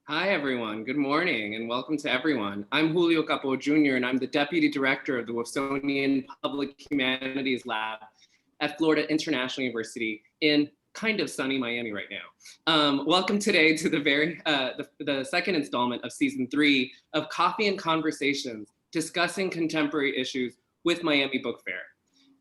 Hi, everyone. Good morning and welcome to everyone. I'm Julio Capo Jr., and I'm the Deputy Director of the Wilsonian Public Humanities Lab at Florida International University in kind of sunny Miami right now. Welcome today to the second installment of season 3 of Coffee and Conversations, discussing contemporary issues with Miami Book Fair.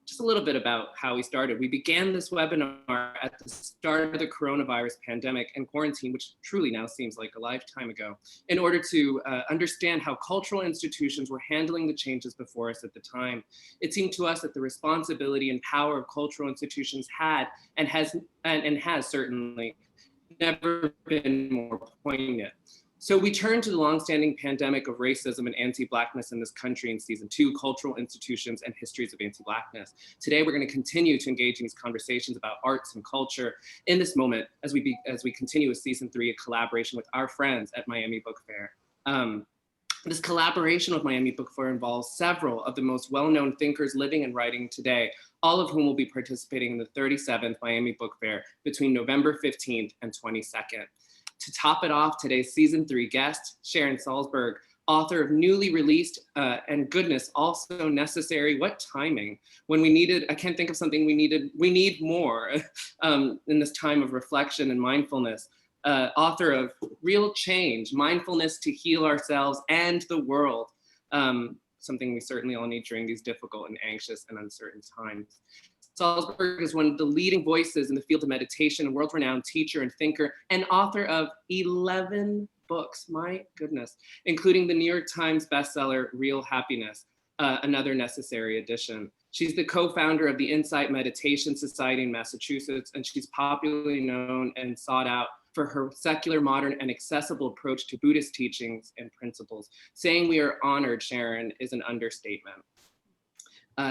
Just a little bit about how we started. We began this webinar at the start of the coronavirus pandemic and quarantine, which truly now seems like a lifetime ago, in order to understand how cultural institutions were handling the changes before us at the time. It seemed to us that the responsibility and power of cultural institutions had and has certainly never been more poignant. So we turn to the longstanding pandemic of racism and anti-Blackness in this country in season 2, Cultural Institutions and Histories of Anti-Blackness. Today, we're going to continue to engage in these conversations about arts and culture in this moment as we continue with season 3, a collaboration with our friends at Miami Book Fair. This collaboration with Miami Book Fair involves several of the most well-known thinkers living and writing today, all of whom will be participating in the 37th Miami Book Fair between November 15th and 22nd. To top it off, today's season 3 guest, Sharon Salzberg, author of newly released and goodness, also necessary, what timing, when we needed, I can't think of something we need more in this time of reflection and mindfulness. Author of Real Change, Mindfulness to Heal Ourselves and the World, something we certainly all need during these difficult and anxious and uncertain times. Salzberg is one of the leading voices in the field of meditation, a world-renowned teacher and thinker, and author of 11 books, my goodness, including the New York Times bestseller, Real Happiness, another necessary addition. She's the co-founder of the Insight Meditation Society in Massachusetts, and she's popularly known and sought out for her secular, modern, and accessible approach to Buddhist teachings and principles. Saying we are honored, Sharon, is an understatement.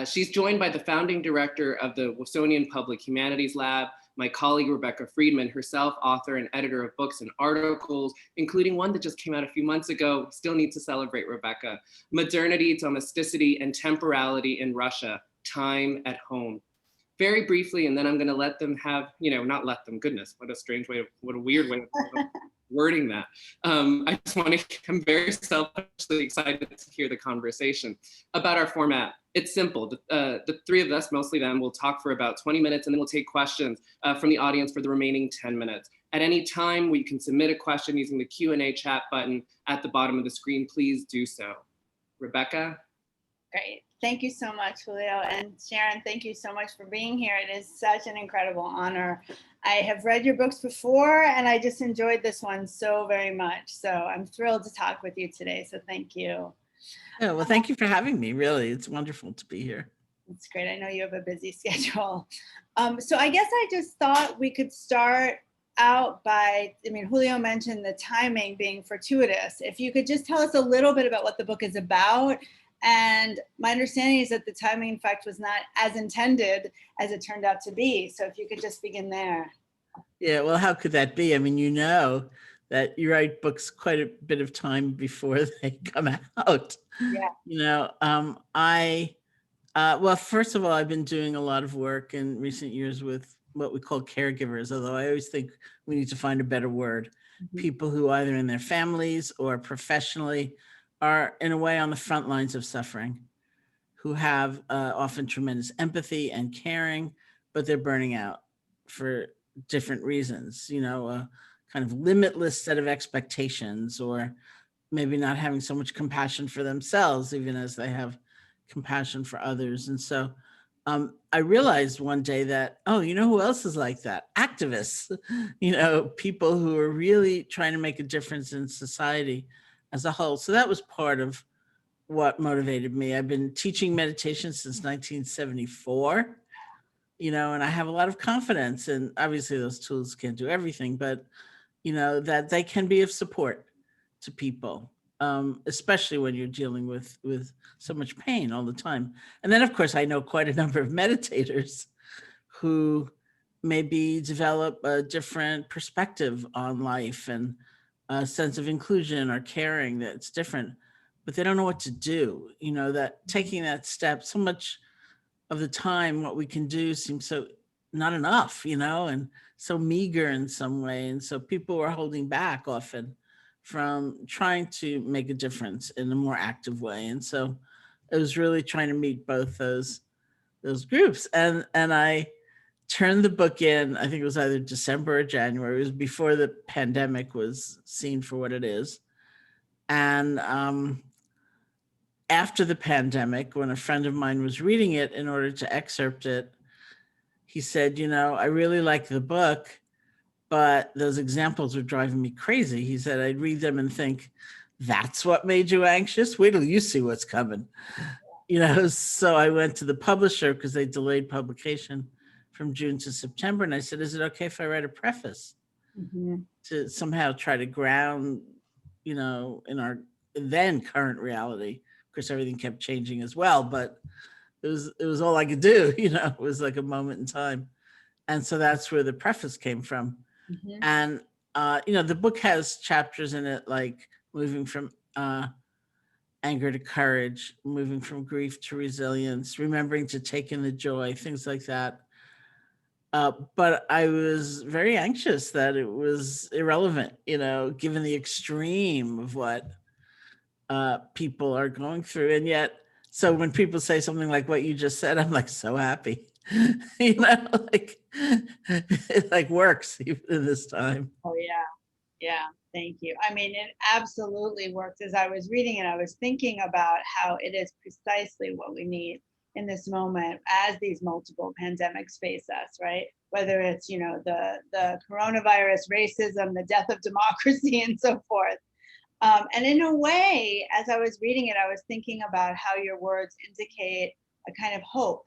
She's joined by the founding director of the Wilsonian Public Humanities Lab, my colleague Rebecca Friedman, herself author and editor of books and articles, including one that just came out a few months ago. Still need to celebrate Rebecca. Modernity, Domesticity, and Temporality in Russia, Time at Home. Very briefly, and then I'm gonna let them have, not let them, goodness, what a weird way of wording that. I'm very selfishly excited to hear the conversation about our format. It's simple. The three of us, mostly them, will talk for about 20 minutes, and then we'll take questions from the audience for the remaining 10 minutes. At any time, we can submit a question using the Q&A chat button at the bottom of the screen. Please do so. Rebecca? Great. Thank you so much, Julio. And Sharon, thank you so much for being here. It is such an incredible honor. I have read your books before, and I just enjoyed this one so very much. So I'm thrilled to talk with you today. So thank you. Yeah, well, thank you for having me. Really, it's wonderful to be here. It's great. I know you have a busy schedule. So I guess I just thought we could start out by, Julio mentioned the timing being fortuitous. If you could just tell us a little bit about what the book is about. And my understanding is that the timing, in fact, was not as intended as it turned out to be. So if you could just begin there. Yeah, well, how could that be? You know that you write books quite a bit of time before they come out. Yeah. Well, first of all, I've been doing a lot of work in recent years with what we call caregivers, although I always think we need to find a better word. Mm-hmm. People who either in their families or professionally are in a way on the front lines of suffering, who have often tremendous empathy and caring, but they're burning out for different reasons, a kind of limitless set of expectations, or maybe not having so much compassion for themselves, even as they have compassion for others. And so I realized one day that, who else is like that? Activists, people who are really trying to make a difference in society as a whole. So that was part of what motivated me. I've been teaching meditation since 1974, and I have a lot of confidence, and obviously those tools can't do everything, but that they can be of support to people, especially when you're dealing with so much pain all the time. And then, of course, I know quite a number of meditators who maybe develop a different perspective on life and a sense of inclusion or caring that's different, but they don't know what to do. That taking that step, so much of the time what we can do seems so not enough, and so meager in some way. And so people are holding back often from trying to make a difference in a more active way. And so it was really trying to meet both those groups. And I turned the book in, I think it was either December or January. It was before the pandemic was seen for what it is. And after the pandemic, when a friend of mine was reading it in order to excerpt it, he said, I really like the book, but those examples were driving me crazy. He said, I'd read them and think, that's what made you anxious? Wait till you see what's coming. So I went to the publisher because they delayed publication from June to September. And I said, is it okay if I write a preface to somehow try to ground, in our then current reality? Of course, everything kept changing as well, but it was all I could do, it was like a moment in time. And so that's where the preface came from. And, the book has chapters in it, like moving from anger to courage, moving from grief to resilience, remembering to take in the joy, things like that. But I was very anxious that it was irrelevant, given the extreme of what people are going through. And yet, so when people say something like what you just said, I'm like so happy, like it like works even in this time. Oh yeah. Yeah, thank you. I mean, it absolutely worked. As I was reading it, I was thinking about how it is precisely what we need in this moment as these multiple pandemics face us, right? Whether it's, the coronavirus, racism, the death of democracy, and so forth. And in a way, as I was reading it, I was thinking about how your words indicate a kind of hope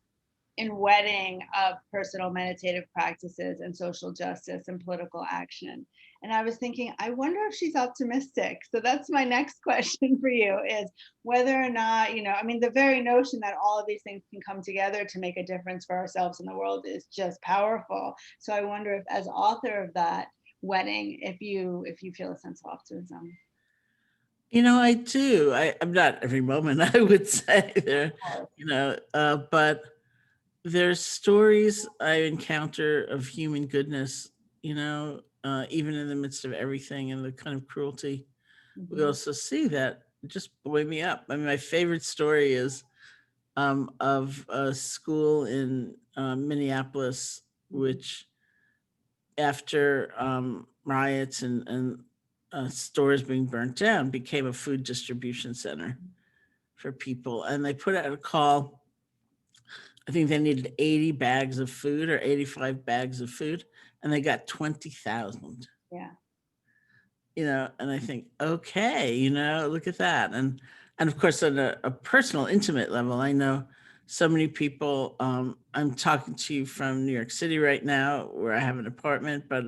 in wedding of personal meditative practices and social justice and political action. And I was thinking, I wonder if she's optimistic. So that's my next question for you, is whether or not, the very notion that all of these things can come together to make a difference for ourselves in the world is just powerful. So I wonder if, as author of that wedding, if you feel a sense of optimism. I do. I'm not every moment, I would say there, but there's stories I encounter of human goodness, even in the midst of everything and the kind of cruelty. We also see that just blow me up. I mean, my favorite story is of a school in Minneapolis, which after riots and stores being burnt down, became a food distribution center for people. And they put out a call. I think they needed 80 bags of food or 85 bags of food, and they got 20,000. Yeah. And I think, okay, look at that. And of course, on a personal, intimate level, I know so many people. I'm talking to you from New York City right now, where I have an apartment, but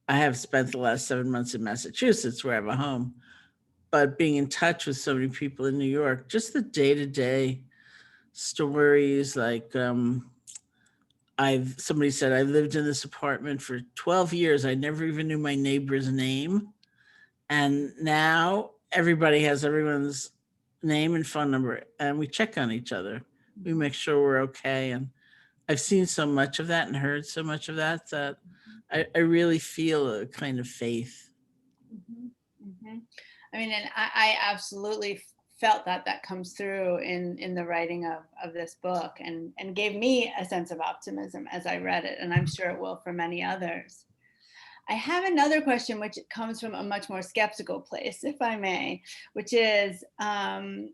I have spent the last 7 months in Massachusetts, where I have a home. But being in touch with so many people in New York, just the day-to-day stories, like somebody said, I lived in this apartment for 12 years. I never even knew my neighbor's name. And now everybody has everyone's name and phone number, and we check on each other. We make sure we're okay. And I've seen so much of that and heard so much of that I really feel a kind of faith. I mean, and I absolutely felt that comes through in the writing of this book, and gave me a sense of optimism as I read it, and I'm sure it will for many others. I have another question, which comes from a much more skeptical place, if I may, which is, I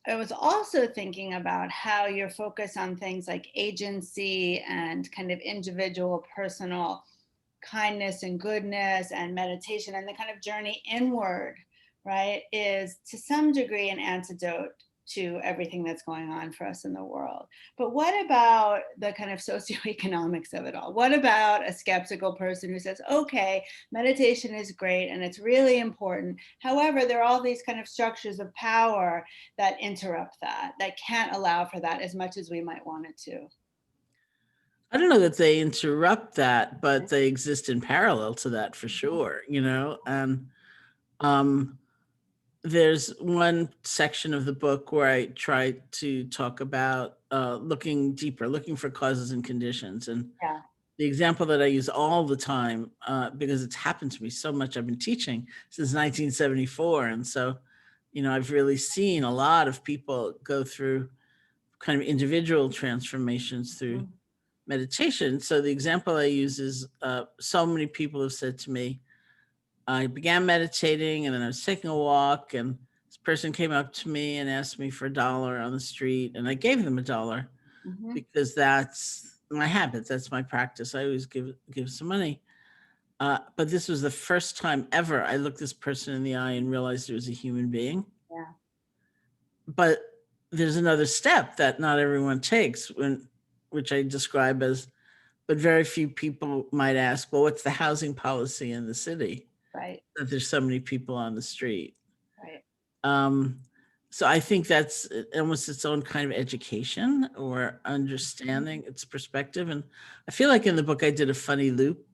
was also thinking about how your focus on things like agency and kind of individual personal kindness and goodness and meditation and the kind of journey inward, right, is to some degree an antidote to everything that's going on for us in the world. But what about the kind of socioeconomics of it all? What about a skeptical person who says, okay, meditation is great and it's really important. However, there are all these kind of structures of power that interrupt that can't allow for that as much as we might want it to. I don't know that they interrupt that, but they exist in parallel to that for sure, and there's one section of the book where I try to talk about looking deeper, looking for causes and conditions. And The example that I use all the time, because it's happened to me so much. I've been teaching since 1974. And so, I've really seen a lot of people go through kind of individual transformations through meditation. So the example I use is so many people have said to me, I began meditating and then I was taking a walk and this person came up to me and asked me for $1 on the street and I gave them $1 Mhm. because that's my habit. That's my practice. I always give some money. But this was the first time ever I looked this person in the eye and realized it was a human being. Yeah. But there's another step that not everyone takes, which I describe as, but very few people might ask, well, what's the housing policy in the city Right. that there's so many people on the street? Right. Um, so I think that's almost its own kind of education or understanding its perspective. And I feel like in the book I did a funny loop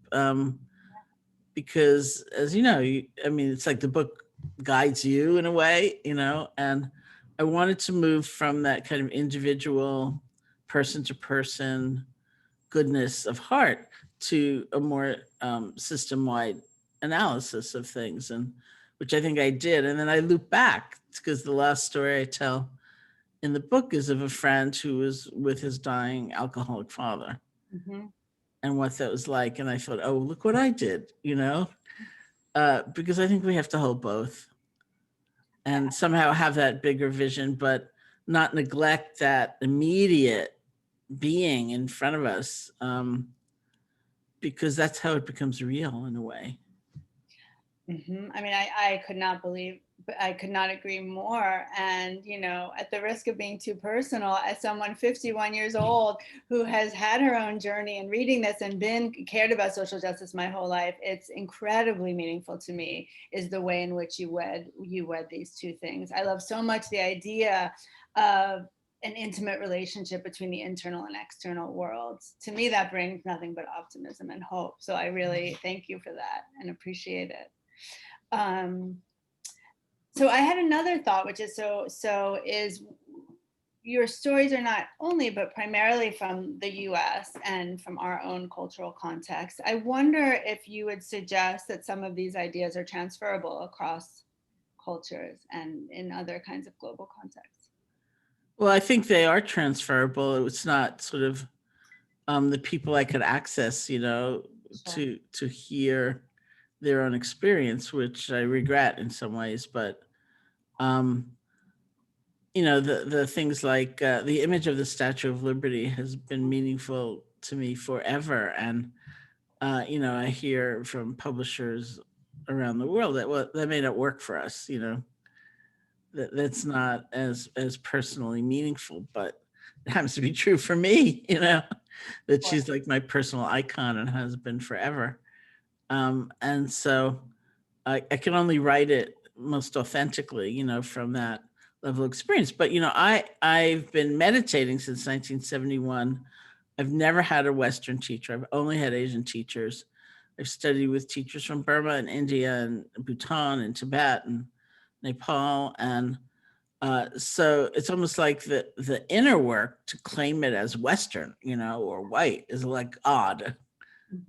because, as you know, it's like the book guides you in a way, and I wanted to move from that kind of individual person to person goodness of heart to a more system-wide analysis of things, and which I think I did. And then I loop back because the last story I tell in the book is of a friend who was with his dying alcoholic father Mhm. and what that was like. And I thought, oh, look what I did, because I think we have to hold both and somehow have that bigger vision, but not neglect that immediate being in front of us, because that's how it becomes real in a way. I mean, I could not agree more. And, at the risk of being too personal, as someone 51 years old who has had her own journey in reading this and been cared about social justice my whole life, it's incredibly meaningful to me is the way in which you wed these two things. I love so much the idea of an intimate relationship between the internal and external worlds. To me, that brings nothing but optimism and hope. So I really thank you for that and appreciate it. So I had another thought, which is is your stories are not only, but primarily from the US and from our own cultural context. I wonder if you would suggest that some of these ideas are transferable across cultures and in other kinds of global contexts. Well, I think they are transferable. It's not sort of the people I could access, Sure. to hear their own experience, which I regret in some ways. But the things like the image of the Statue of Liberty has been meaningful to me forever, and I hear from publishers around the world that, well, that may not work for us. That's not as personally meaningful, but it happens to be true for me. That she's like my personal icon and has been forever. And so I can only write it most authentically, from that level of experience. But I've been meditating since 1971. I've never had a Western teacher. I've only had Asian teachers. I've studied with teachers from Burma and India and Bhutan and Tibet and Nepal, and so it's almost like the inner work to claim it as Western, or white is like odd,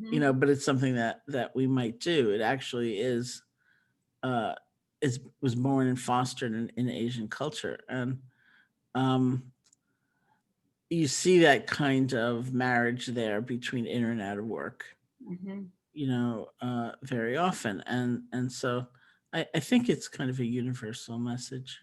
but it's something that we might do. It actually uh, was born and fostered in Asian culture, and um, you see that kind of marriage there between inner and outer work, very often, and so I think it's kind of a universal message.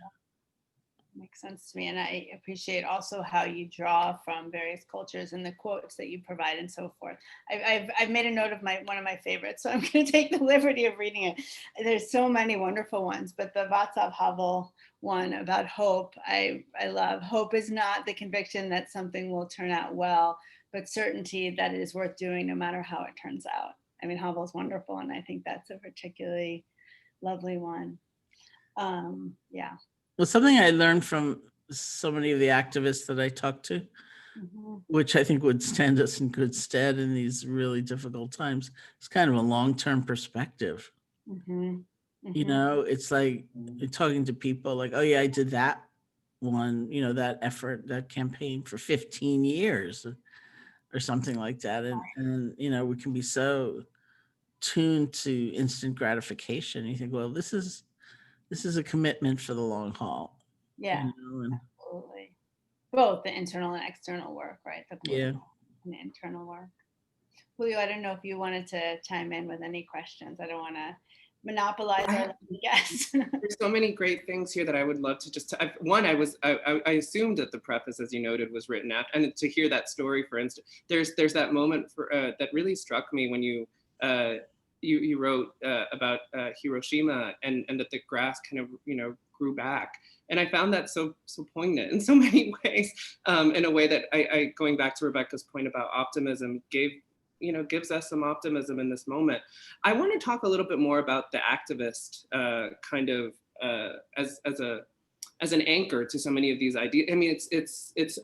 Makes sense to me. And I appreciate also how you draw from various cultures and the quotes that you provide and so forth. I've made a note of one of my favorites, so I'm going to take the liberty of reading it. There's so many wonderful ones, but the Václav Havel one about hope, I love. Hope is not the conviction that something will turn out well, but certainty that it is worth doing no matter how it turns out. I mean, Havel's wonderful, and I think that's a particularly lovely one. Yeah. Well, something I learned from so many of the activists that I talked to, which I think would stand us in good stead in these really difficult times, is kind of a long-term perspective. It's like you're talking to people like, oh yeah, I did that one, that effort, that campaign for 15 years. or something like that. And we can be so tuned to instant gratification. You think, well, this is a commitment for the long haul. Yeah, And absolutely. Both the internal and external work, right? The yeah. political and the internal work. Julio, I don't know if you wanted to chime in with any questions. I don't want to monopolize our guests. There's so many great things here that I would love to just. I assumed that the preface, as you noted, was written after, and to hear that story, for instance, there's that moment that really struck me when you wrote about Hiroshima and that the grass kind of grew back, and I found that so poignant in so many ways, in a way that I going back to Rebecca's point about optimism gives us some optimism in this moment. I want to talk a little bit more about the activist kind of as an anchor to so many of these ideas. I mean, it's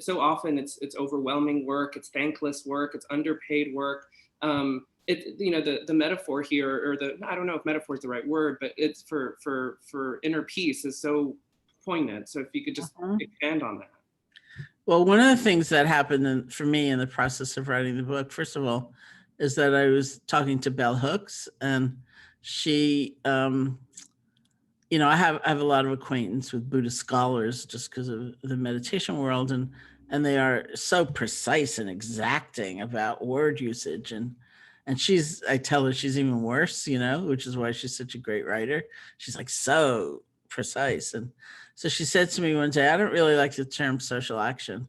so often it's overwhelming work, it's thankless work, it's underpaid work. The metaphor here, or I don't know if metaphor is the right word, but it's for inner peace is so poignant. So if you could just expand on that. Well, one of the things that happened for me in the process of writing the book, first of all, is that I was talking to Bell Hooks, and she, I have a lot of acquaintance with Buddhist scholars just because of the meditation world, and they are so precise and exacting about word usage, and I tell her she's even worse, which is why she's such a great writer. She's like so precise. And so she said to me one day, I don't really like the term social action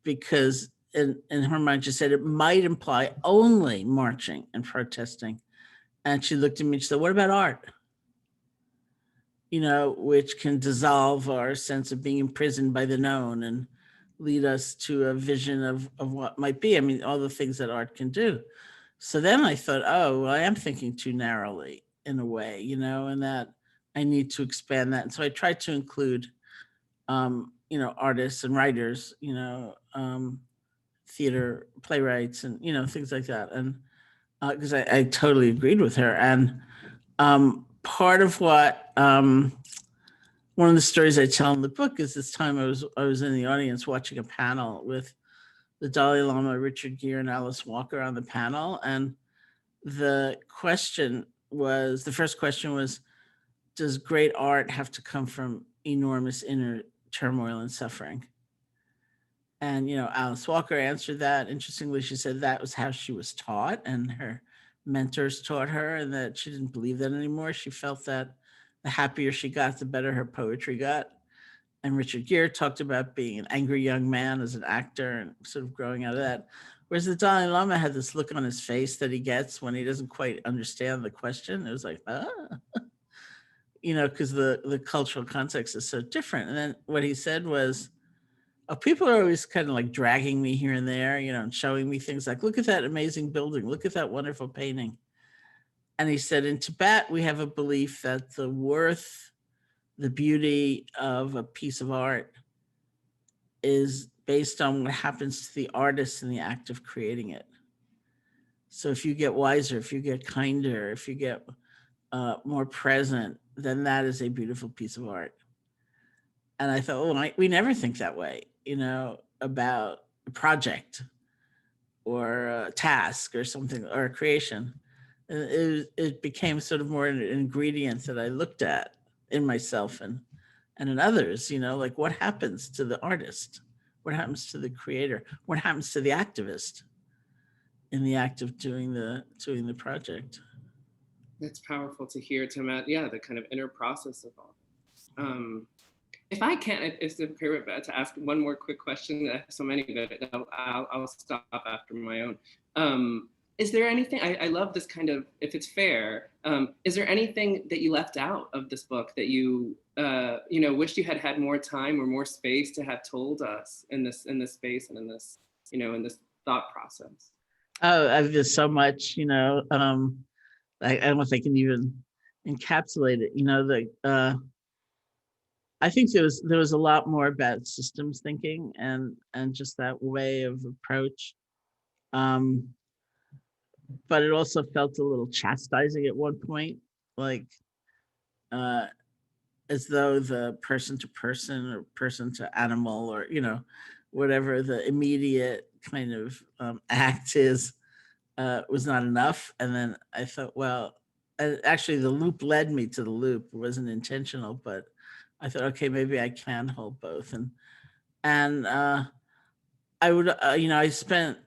because in her mind, she said it might imply only marching and protesting. And she looked at me and she said, what about art? Which can dissolve our sense of being imprisoned by the known and lead us to a vision of what might be. I mean, all the things that art can do. So then I thought, oh, well, I am thinking too narrowly in a way, and that I need to expand that. And so I tried to include, artists and writers, theater playwrights and, things like that. And because I totally agreed with her. And part of what, one of the stories I tell in the book is this time I was in the audience watching a panel with the Dalai Lama, Richard Gere, and Alice Walker on the panel. And the first question was, does great art have to come from enormous inner turmoil and suffering? And, Alice Walker answered that. Interestingly, she said that was how she was taught and her mentors taught her, and that she didn't believe that anymore. She felt that the happier she got, the better her poetry got. And Richard Gere talked about being an angry young man as an actor and sort of growing out of that. Whereas the Dalai Lama had this look on his face that he gets when he doesn't quite understand the question. It was like, because the cultural context is so different. And then what he said was, people are always kind of like dragging me here and there, and showing me things like, look at that amazing building, look at that wonderful painting. And he said, in Tibet, we have a belief that the worth, the beauty of a piece of art is based on what happens to the artist in the act of creating it. So if you get wiser, if you get kinder, if you get more present, then that is a beautiful piece of art. And I thought, we never think that way, about a project or a task or something, or a creation. And it became sort of more an ingredient that I looked at in myself and in others, like what happens to the artist? What happens to the creator? What happens to the activist in the act of doing the project? It's powerful to hear, the kind of inner process of all. If I can, it's okay to ask one more quick question. I have so many that I'll stop after my own. Is there anything, I love this kind of, if it's fair, is there anything that you left out of this book that you, wished you had more time or more space to have told us in this space and in this, in this thought process? Oh, there's so much, I don't know if I can even encapsulate it, I think there was a lot more about systems thinking and just that way of approach. But it also felt a little chastising at one point, like as though the person to person or person to animal or, whatever the immediate kind of act is was not enough. And then I thought, well, actually the loop led me to the loop. It wasn't intentional, but I thought, okay, maybe I can hold both. And I would, I spent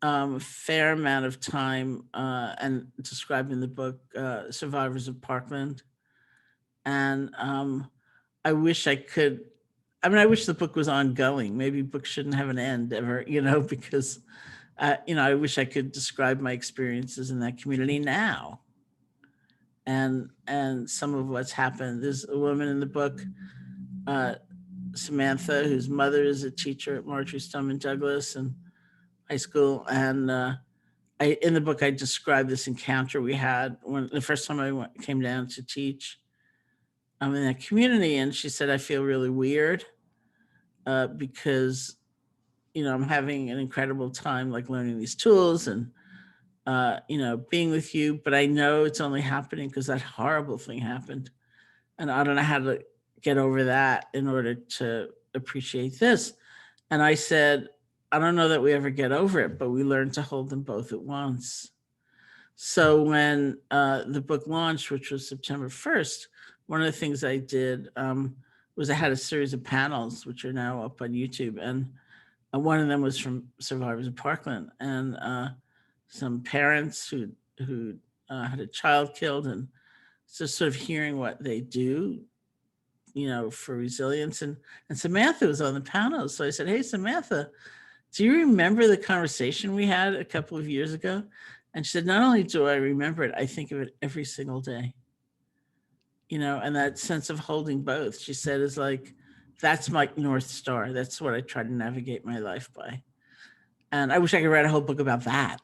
a fair amount of time and described in the book survivors of Parkland. And I wish I could, I wish the book was ongoing. Maybe books shouldn't have an end ever, because, I wish I could describe my experiences in that community now. And some of what's happened. There's a woman in the book, Samantha, whose mother is a teacher at Marjorie Stoneman Douglas and high school. And in the book, I described this encounter we had when the first time I came down to teach in that community. And she said, I feel really weird because, I'm having an incredible time, like learning these tools and, being with you. But I know it's only happening because that horrible thing happened. And I don't know how to get over that in order to appreciate this. And I said, I don't know that we ever get over it, but we learn to hold them both at once. So when the book launched, which was September 1st, one of the things I did was I had a series of panels, which are now up on YouTube. And one of them was from survivors of Parkland and some parents who had a child killed, and just sort of hearing what they do, for resilience. And Samantha was on the panel. So I said, hey, Samantha, do you remember the conversation we had a couple of years ago? And she said, not only do I remember it, I think of it every single day. And that sense of holding both, she said, is like, that's my North Star. That's what I try to navigate my life by. And I wish I could write a whole book about that,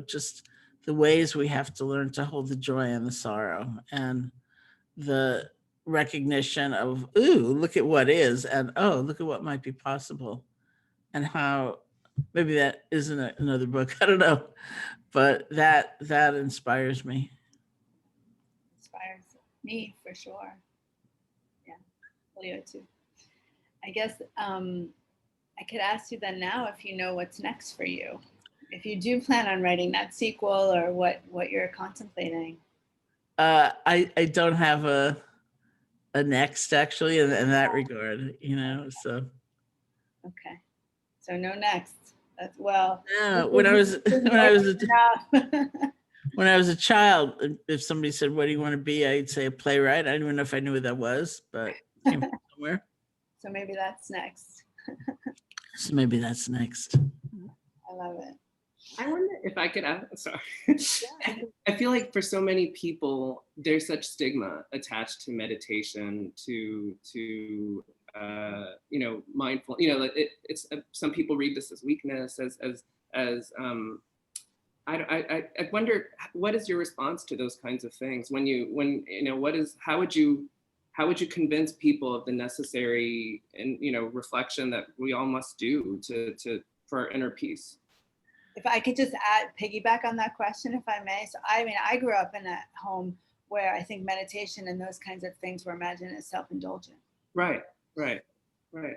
just the ways we have to learn to hold the joy and the sorrow and the recognition of, ooh, look at what is, and oh, look at what might be possible. And how maybe that isn't another book, I don't know, but that inspires me. Inspires me for sure. Yeah, Julio too. I guess I could ask you then now if you know what's next for you, if you do plan on writing that sequel or what you're contemplating. I don't have a next actually in that regard, so. Okay, so no next. That's well. Yeah, when I was a child, if somebody said, "What do you want to be?" I'd say a playwright. I don't even know if I knew what that was, but it came from somewhere. So maybe that's next. So maybe that's next. I love it. I wonder if I could ask, sorry. Yeah. I feel like for so many people, there's such stigma attached to meditation, to mindful, it's some people read this as weakness, I wonder, what is your response to those kinds of things? How would you convince people of the necessary and, reflection that we all must do for our inner peace? If I could just piggyback on that question, if I may. So I grew up in a home where I think meditation and those kinds of things were imagined as self-indulgent. Right.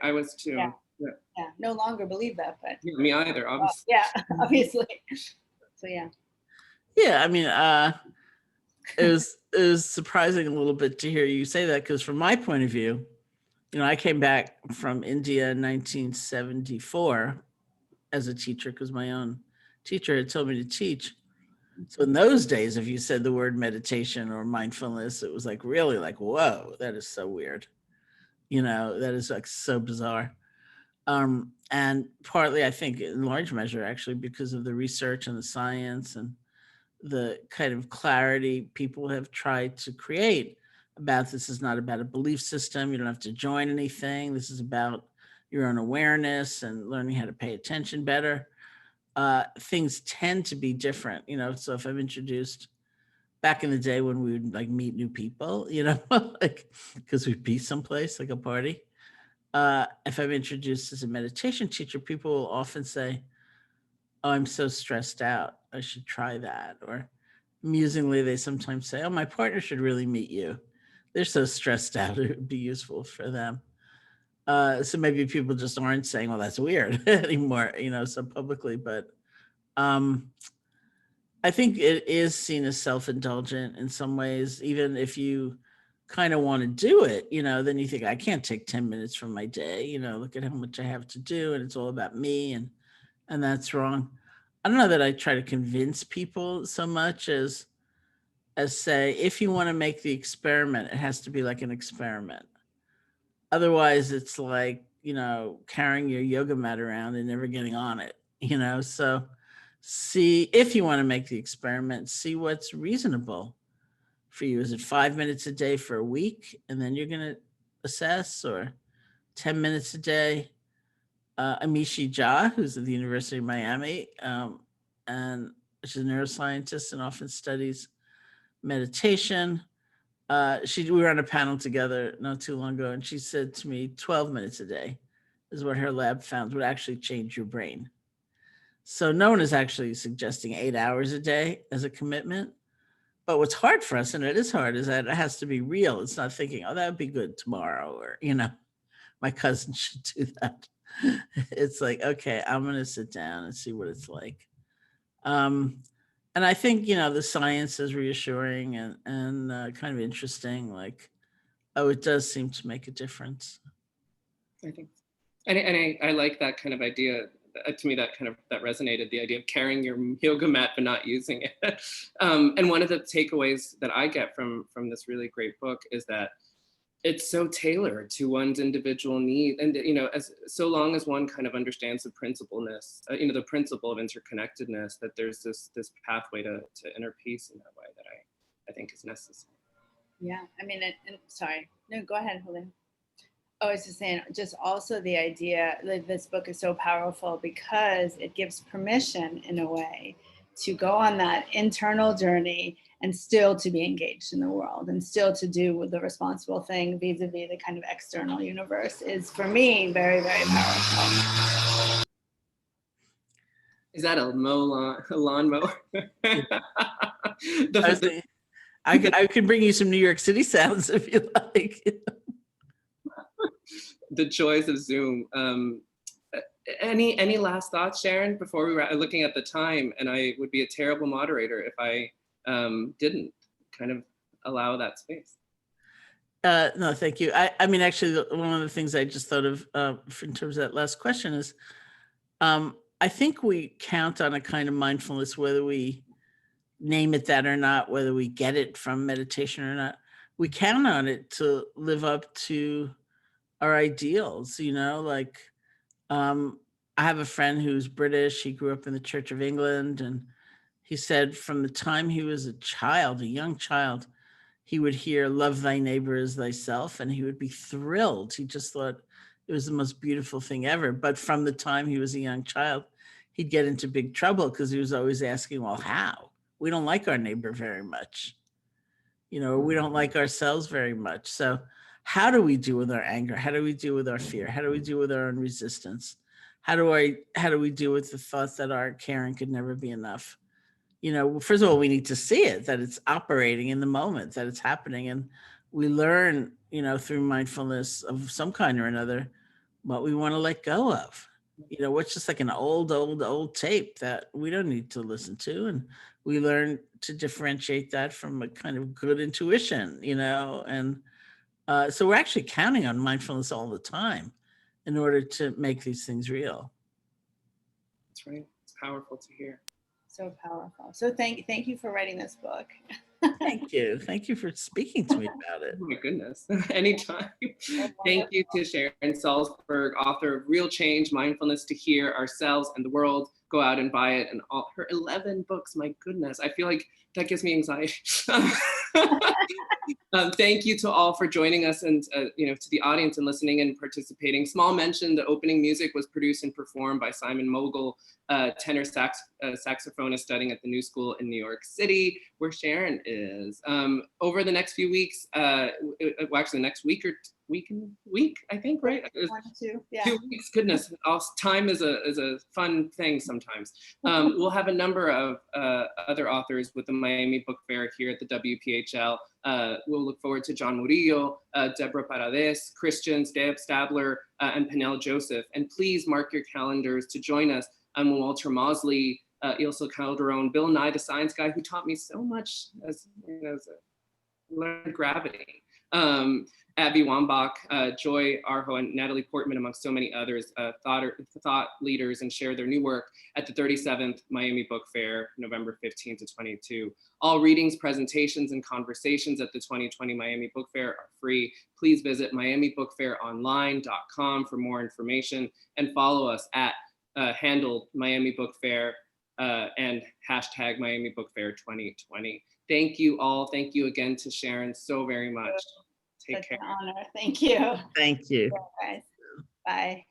I was too. Yeah. No longer believe that, but yeah, me either, obviously. Obviously. So yeah. Yeah, it was surprising a little bit to hear you say that, because from my point of view, I came back from India in 1974 as a teacher because my own teacher had told me to teach. So in those days, if you said the word meditation or mindfulness, it was like really like, whoa, that is so weird. That is like so bizarre. And partly, I think, in large measure, actually, because of the research and the science and the kind of clarity people have tried to create about this is not about a belief system. You don't have to join anything. This is about your own awareness and learning how to pay attention better. Things tend to be different, so if I'm introduced back in the day when we would like meet new people, like because we'd be someplace like a party. If I'm introduced as a meditation teacher, people will often say, oh, I'm so stressed out, I should try that. Or amusingly, they sometimes say, oh, my partner should really meet you. They're so stressed out, it would be useful for them. So maybe people just aren't saying, well, that's weird anymore, so publicly. But I think it is seen as self-indulgent in some ways, even if you kind of want to do it, then you think, I can't take 10 minutes from my day, look at how much I have to do, and it's all about me, and that's wrong. I don't know that I try to convince people so much as say, if you want to make the experiment, it has to be like an experiment. Otherwise, it's like, carrying your yoga mat around and never getting on it, so see, if you want to make the experiment, see what's reasonable for you. Is it 5 minutes a day for a week, and then you're going to assess, or 10 minutes a day? Amishi Jha, who's at the University of Miami, and she's a neuroscientist and often studies meditation. We were on a panel together not too long ago, and she said to me, 12 minutes a day is what her lab found would actually change your brain. So no one is actually suggesting 8 hours a day as a commitment. But what's hard for us, and it is hard, is that it has to be real. It's not thinking, oh, that would be good tomorrow, or, my cousin should do that. It's like, okay, I'm going to sit down and see what it's like. And I think, the science is reassuring and kind of interesting. Like, oh, it does seem to make a difference. I think, and I like that kind of idea. To me, that resonated, the idea of carrying your yoga mat but not using it. And one of the takeaways that I get from this really great book is that it's so tailored to one's individual need, and as so long as one kind of understands the principleness, the principle of interconnectedness, that there's this pathway to inner peace in that way that I think is necessary. Yeah, I mean, and sorry, no, go ahead, Julia. Oh, I was just saying, just also the idea that this book is so powerful because it gives permission in a way to go on that internal journey and still to be engaged in the world and still to do the responsible thing vis-a-vis the kind of external universe is, for me, very, very powerful. Is that a lawnmower? I could bring you some New York City sounds if you like. The joys of Zoom. Any last thoughts, Sharon, before we were looking at the time, and I would be a terrible moderator if I didn't kind of allow that space. No, thank you. I mean, actually, one of the things I just thought of in terms of that last question is, I think we count on a kind of mindfulness, whether we name it that or not, whether we get it from meditation or not. We count on it to live up to our ideals, like I have a friend who's British. He grew up in the Church of England, and he said from the time he was a young child, he would hear "Love thy neighbor as thyself," and he would be thrilled. He just thought it was the most beautiful thing ever. But from the time he was a young child, he'd get into big trouble because he was always asking, well, how? We don't like our neighbor very much. We don't like ourselves very much. So how do we deal with our anger? How do we deal with our fear? How do we deal with our own resistance? How do we deal with the thought that our caring could never be enough? First of all, we need to see it, that it's operating in the moment, that it's happening. And we learn, through mindfulness of some kind or another, what we want to let go of. What's just like an old tape that we don't need to listen to. And we learn to differentiate that from a kind of good intuition, and so we're actually counting on mindfulness all the time in order to make these things real. That's right. It's powerful to hear. So powerful. So thank you for writing this book. Thank you. Thank you for speaking to me about it. Oh my goodness. Anytime. Thank you to Sharon Salzberg, author of Real Change, Mindfulness to Hear Ourselves and the World. Go out and buy it. And all her 11 books, my goodness. I feel like that gives me anxiety. Thank you to all for joining us, and to the audience and listening and participating. Small mention, the opening music was produced and performed by Simon Mogul, tenor saxophonist studying at the New School in New York City, where Sharon is. Over the next few weeks, actually next week, I think, right? 1 or 2, yeah. 2 weeks, goodness. Time is a fun thing sometimes. We'll have a number of other authors with the Miami Book Fair here at the WPHL. We'll look forward to John Murillo, Deborah Paredes, Christians, Deb Stabler, and Penel Joseph. And please mark your calendars to join us. I'm Walter Mosley, Ilse Calderon, Bill Nye, the science guy who taught me so much as learned gravity. Abby Wambach, Joy Arho, and Natalie Portman, amongst so many others, thought leaders, and share their new work at the 37th Miami Book Fair, November 15 to 22. All readings, presentations, and conversations at the 2020 Miami Book Fair are free. Please visit miamibookfaironline.com for more information, and follow us at handle Miami Book Fair and hashtag Miami Book Fair 2020. Thank you all. Thank you again to Sharon so very much. Take care. Such an honor. Thank you. Thank you. Guys. Bye.